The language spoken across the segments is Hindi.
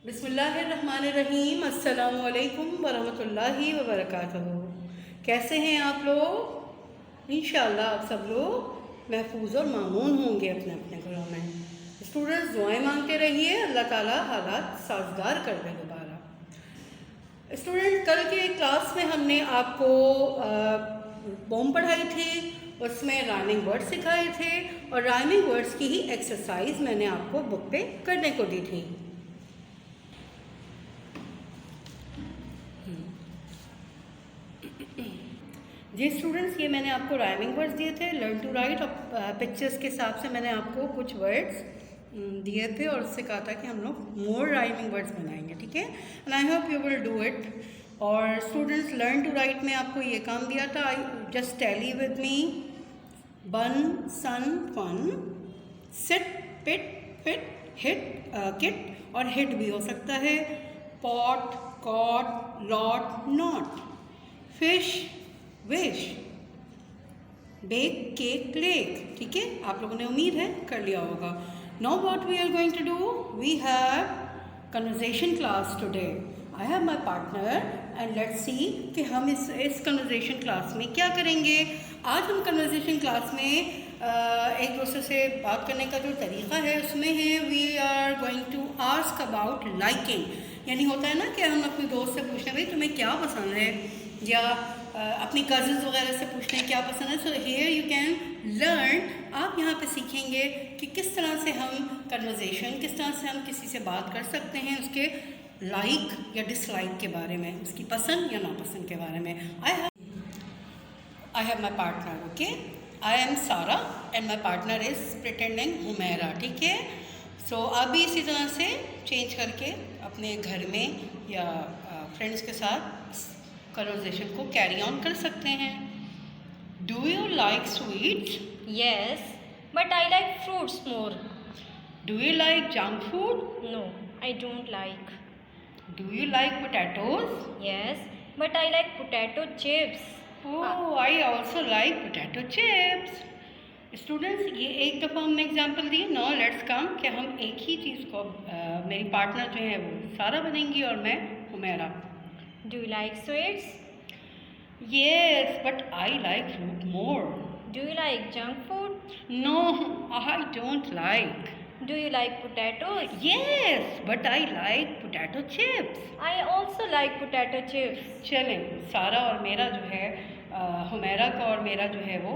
बिस्मिल्लाहिर्रहमानिर्रहीम। अस्सलामुअलैकुम वरहमतुल्लाहि वबरकातुहू। कैसे हैं आप लोग? इंशाअल्लाह आप सब लोग महफूज और मामून होंगे अपने अपने घरों में। स्टूडेंट्स दुआएं मांगते रहिए, अल्लाह ताला हालात साजगार कर दे दोबारा। स्टूडेंट, कल के क्लास में हमने आपको पोम पढ़ाई थी, उसमें राइमिंग वर्ड्स सिखाए थे और राइमिंग वर्ड्स की ही एक्सरसाइज मैंने आपको बुक पे करने को दी थी। जी स्टूडेंट्स, ये मैंने आपको राइमिंग वर्ड्स दिए थे, लर्न टू राइट, और पिक्चर्स के हिसाब से मैंने आपको कुछ वर्ड्स दिए थे और उससे कहा था कि हम लोग मोर राइमिंग वर्ड्स बनाएंगे, ठीक है। And I hope you will do it. और स्टूडेंट्स, लर्न टू राइट में आपको ये काम दिया था, I just tell you with me, bun, sun, fun, sit, pit, fit, hit, kit और हिट भी हो सकता है, pot, cot, lot, not, fish, wish, bake, cake, lake, ठीक है। आप लोगों ने उम्मीद है कर लिया होगा। Now what we are going to do, we have conversation class today. I have my partner and let's see कि हम इस कन्वर्सेशन क्लास में क्या करेंगे। आज हम कन्वर्सेशन क्लास में एक दूसरे से बात करने का जो तरीक़ा है उसमें है, we are going to ask about liking. यानी होता है ना कि हम अपने दोस्त से पूछते हैं भाई तुम्हें क्या पसंद है, या अपनी कज़न्स वगैरह से पूछते हैं क्या पसंद है। सो हियर यू कैन लर्न, आप यहाँ पे सीखेंगे कि किस तरह से हम कन्वर्सेशन, किस तरह से हम किसी से बात कर सकते हैं, उसके लाइक या डिसलाइक के बारे में, उसकी पसंद या नापसंद के बारे में। I have my partner, okay, I am Sara and my partner is pretending Humaira, ठीक है। सो आप भी इसी तरह से चेंज करके अपने घर में या फ्रेंड्स के साथ कन्वर्सेशन को कैरी ऑन कर सकते हैं। Do you like sweets? Yes, but I like fruits more. Do you like junk food? No, I don't like. Do you like potatoes? Yes, but I like potato chips. Oh, I also like potato chips. Students, ये एक दफ़ा हमने एग्जाम्पल दिए। नाउ लेट्स कम कि हम एक ही चीज़ को मेरी पार्टनर जो है वो सारा बनेंगी और मैं Humaira. Do you like sweets? Yes, but I like fruit more. Do you like junk food? No, I don't like. Do you like potatoes? Yes, but I like potato chips. I also like potato chips. चलें, सारा और मेरा जो है, हुमैरा का और मेरा जो है वो,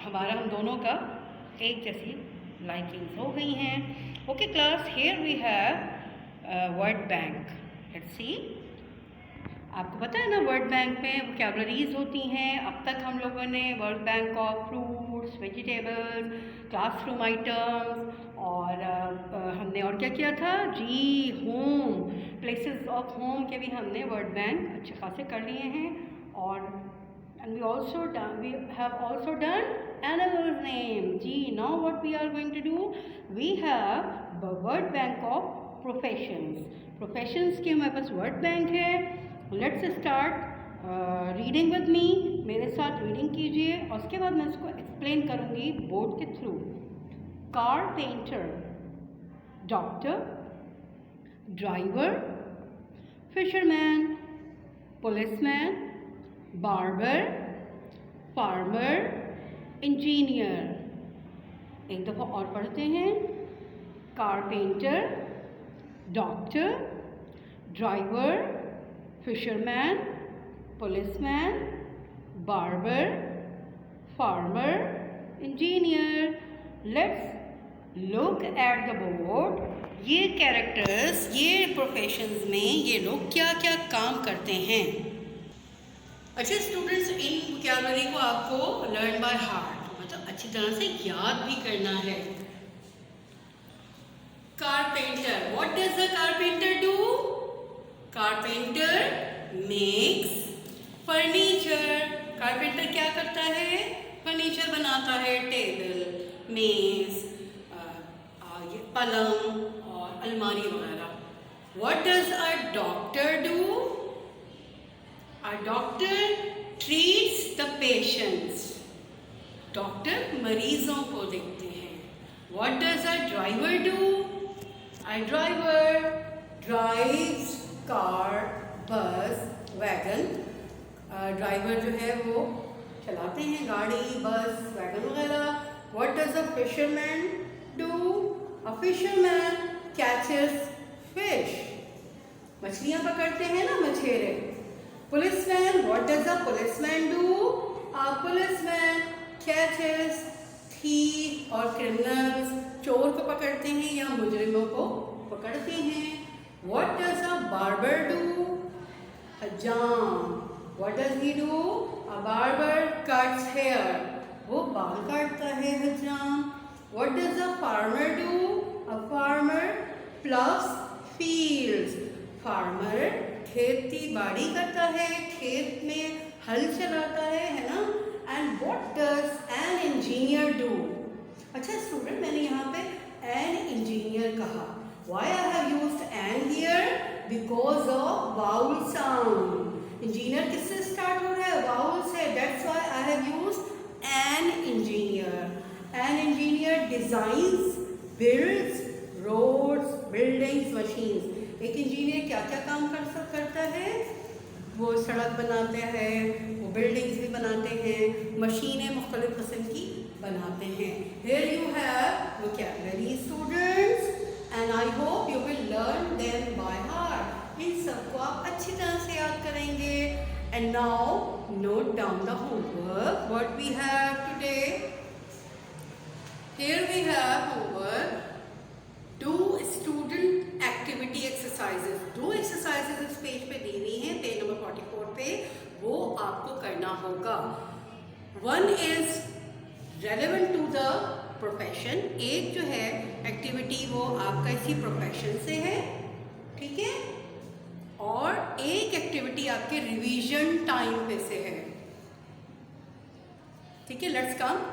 हमारा हम दोनों का एक जैसी लाइकिंग्स हो गई हैं। Okay class, here we have word bank. Let's see, आपको पता है ना वर्ड बैंक में वोकैबुलरीज होती हैं। अब तक हम लोगों ने word bank of fruits, vegetables, classroom items और हमने और क्या किया था जी, होम, प्लेसेस ऑफ होम के भी हमने वर्ड बैंक अच्छे खासे कर लिए हैं। और and we have also done animals name जी। Now what we are going to do, we have word bank of professions. Professions के हमारे पास वर्ड बैंक है। Let's start reading with me, मेरे साथ रीडिंग कीजिए और उसके बाद मैं इसको एक्सप्लेन करूँगी बोर्ड के through. Carpenter, doctor, driver, fisherman, policeman, barber, farmer, engineer. एक दफ़ा और पढ़ते हैं, carpenter, doctor, driver, fisherman, policeman, barber, farmer, engineer. Let's look at the board. ये कैरेक्टर्स, ये प्रोफेशंस में ये लोग क्या क्या काम करते हैं। अच्छा स्टूडेंट्स, इन वोकैबुलरी को आपको लर्न बाय हार्ट, मतलब अच्छी तरह से याद भी करना है। Carpenter, what does the carpenter do? Carpenter makes furniture. Carpenter क्या करता है? फर्नीचर बनाता है, टेबल, मेज, पलंग और अलमारी वगैरह। What does a doctor do? A doctor treats the patients. Doctor मरीजों को देखते हैं। What does a driver do? A driver bus, wagon, driver जो है वो चलाते हैं गाड़ी, बस, वैगन वगैरह। What does a fisherman do? A fisherman catches fish, मछलियाँ पकड़ते हैं ना मछेरे। Policeman, what does a policeman do? A policeman catches thief और क्रिमिनल्स, चोर को पकड़ते हैं या मुजरिमों को पकड़ते हैं। What does a barber do? हजाम, what does he do? A barber cuts hair, वो बाल काटता है हजाम। What does a farmer do? A farmer ploughs fields, farmer खेती बाड़ी करता है, खेत में हल चलाता है ना। And what does an engineer do? अच्छा स्टूडेंट, मैंने यहाँ पे एन इंजीनियर कहा, why I have used an here? Because of vowel sound. Engineer किससे स्टार्ट हो रहा है? वाउल से, that's why I have used an engineer. An engineer designs, builds roads, buildings, machines. एक इंजीनियर क्या क्या काम करता है? वो सड़क बनाते हैं, वो बिल्डिंग्स भी बनाते हैं, मशीनें मुख्तलिफ किस्म की बनाते हैं। Here you have vocabulary students and I hope you will learn them by heart। इन सबको आप अच्छी तरह से याद करेंगे। And now note down the homework what we have today। Here we have homework, do student activity exercises। दो एक्सरसाइजेज इस पेज पे दी हुई हैं, पेज नंबर 44 पे, वो आपको करना होगा। One is relevant to the profession, एक जो है एक्टिविटी वो आपका इसी प्रोफेशन से है, ठीक है, और एक एक्टिविटी आपके रिवीजन टाइम पे से है, ठीक है। Let's come.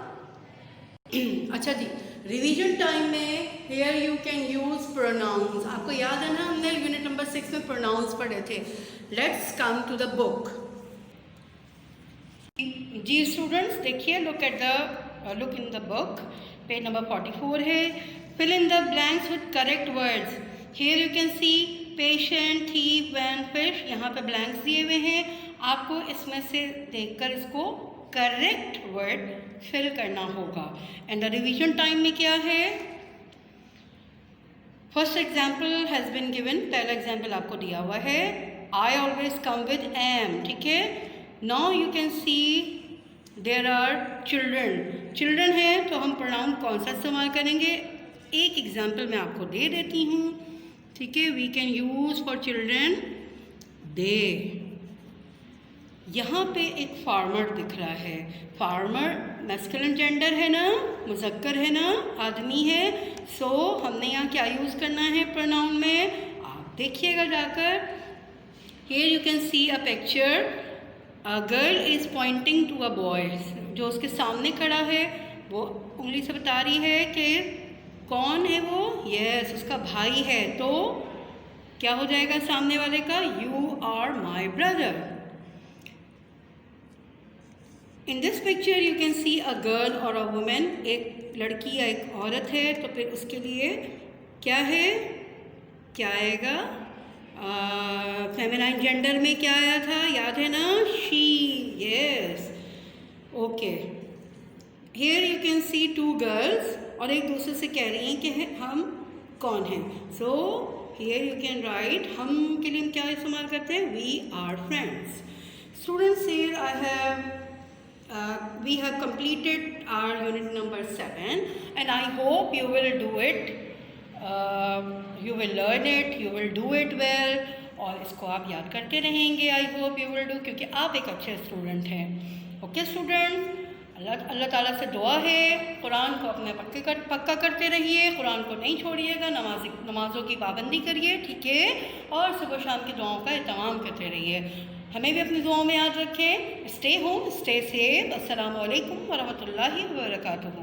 अच्छा जी, रिवीजन टाइम में here you can use pronouns. आपको याद है ना, हमने यूनिट नंबर 6 में प्रोनाउंस पढ़े थे। Let's come to the book. जी स्टूडेंट्स देखिए, look in the book, page number 44 है। Fill in the blanks with correct words. Here you can see patient, thief, van, fish. यहाँ पे ब्लैंक्स दिए हुए हैं, आपको इसमें से देखकर इसको करेक्ट वर्ड फिल करना होगा। एंड द रिवीजन टाइम में क्या है? First example has been given, पहला एग्जाम्पल आपको दिया हुआ है, I always come with am, ठीक है। Now you can see there are children, children है तो हम प्रोनाउन कौन सा इस्तेमाल करेंगे? एक एग्जाम्पल मैं आपको दे देती हूँ, ठीक है। We can use for children they. यहाँ पे एक फार्मर दिख रहा है, फार्मर मैस्कुलिन जेंडर है ना, मुज़क्कर है ना, आदमी है। सो हमने यहाँ क्या यूज़ करना है प्रोनाउन में? आप देखिएगा जाकर। Here you can see a picture, a girl is pointing to a boy. जो उसके सामने खड़ा है वो उंगली से बता रही है कि कौन है वो? यस, उसका भाई है। तो क्या हो जाएगा सामने वाले का? You are my brother. In this picture you can see a girl और अ वुमेन, एक लड़की या एक औरत है, तो फिर उसके लिए क्या है? क्या आएगा? फेमिनाइन जेंडर में क्या आया था, याद है ना? She, yes, okay. Here you can see two girls, और एक दूसरे से कह रही हैं कि हम कौन हैं। So here you can write, हम के लिए हम क्या इस्तेमाल करते हैं? We are friends. Students, here I have we have completed our unit number 7 and I hope you will do it, you will learn it, you will do it well, और इसको आप याद करते रहेंगे। I hope you will do, क्योंकि आप एक अच्छे स्टूडेंट हैं। ओके स्टूडेंट, अल्लाह ताला से दुआ है, कुरान को अपने पक्का करते रहिए, कुरान को नहीं छोड़िएगा, नमाज़ों की पाबंदी करिए, ठीक है, और सुबह शाम की दुआओं का एहतमाम करते रहिए। हमें भी अपनी दुआओं में याद रखें। Stay home, stay safe. अस्सलामु अलैकुम वरहमतुल्लाहि वबरकातुहू।